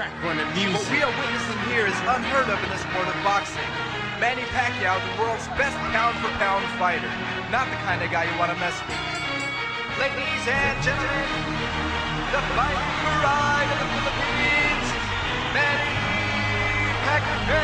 track on the music. What we are witnessing here is unheard of in the sport of boxing. Manny Pacquiao, the world's best pound-for-pound fighter. Not the kind of guy you want to mess with. Ladies and gentlemen, the fighting pride of the Philippines, Manny Pacquiao.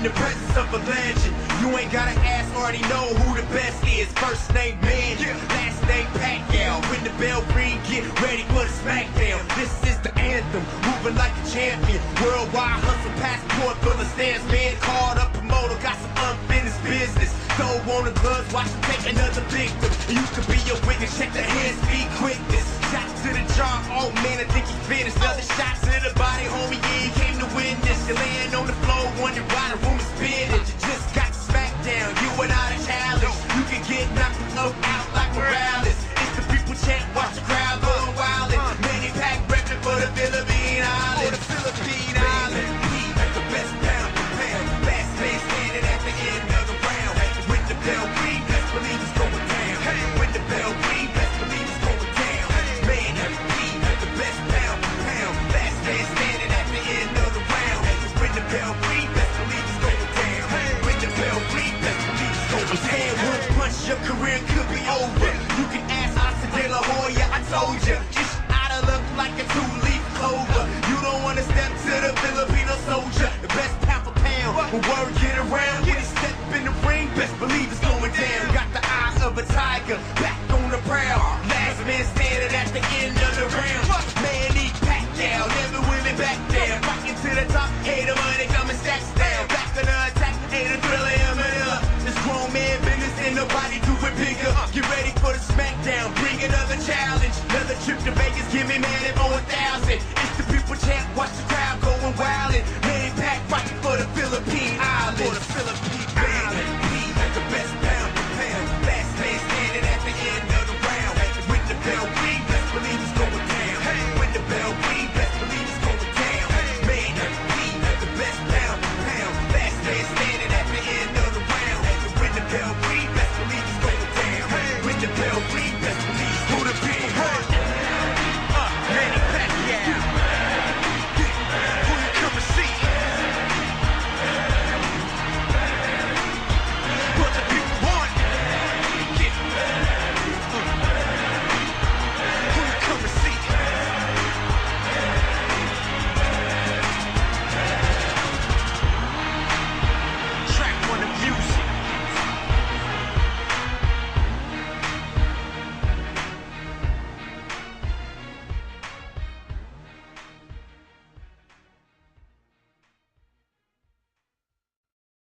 The presence of a legend. You ain't gotta ask, already know who the best is. First name Man, last name Pacquiao. When the bell ring, get ready for the smackdown. This is the anthem, moving like a champion. Worldwide hustle, passport full of stamps. Man called up promoter, got some unfinished business. Throw on the gloves, watch him take another victim. You could be a witness, check the hand speed quickness. Shots to the jaw, oh man, I think he finished. Other shots to the body, homie, yeah, he came to witness. You're laying on the floor, wondering why the room is spinning. You just got smacked down, you without a challenge. You can get knocked out like Morales. It's the people chant, watch the crowd go wild. Manny Pac repping for the Philippine Island. He at the best pound for pound. Last man standing at the end of the round. When the bell ring, best believe it's going down. When the bell ring, best believe it's going down. Man, he at the best pound for pound. Last man standing at the end of the round. When the bell ring, best believe it's going down. When the bell ring, best believe it's going down. One punch, your career could be over. You can ask Oscar De La Hoya, I told you. It's out of luck like a two-leaf clover. You don't want to step to the Filipino soldier. The best pound for pound. When word get around, when he step in the ring, best believe it's going down. Got the eyes of a tiger, back on the prowl. Last man standing at the end of the round. Manny Pacquiao, never will it back down. Rocking to the top, hey, the money coming stacks down. Back to the attack, hey, the thriller, up. This grown man business and nobody do it bigger. Get ready for the smackdown, bring another challenge. Another trip to Vegas, give me man at 1,000. It's the people champ, watch the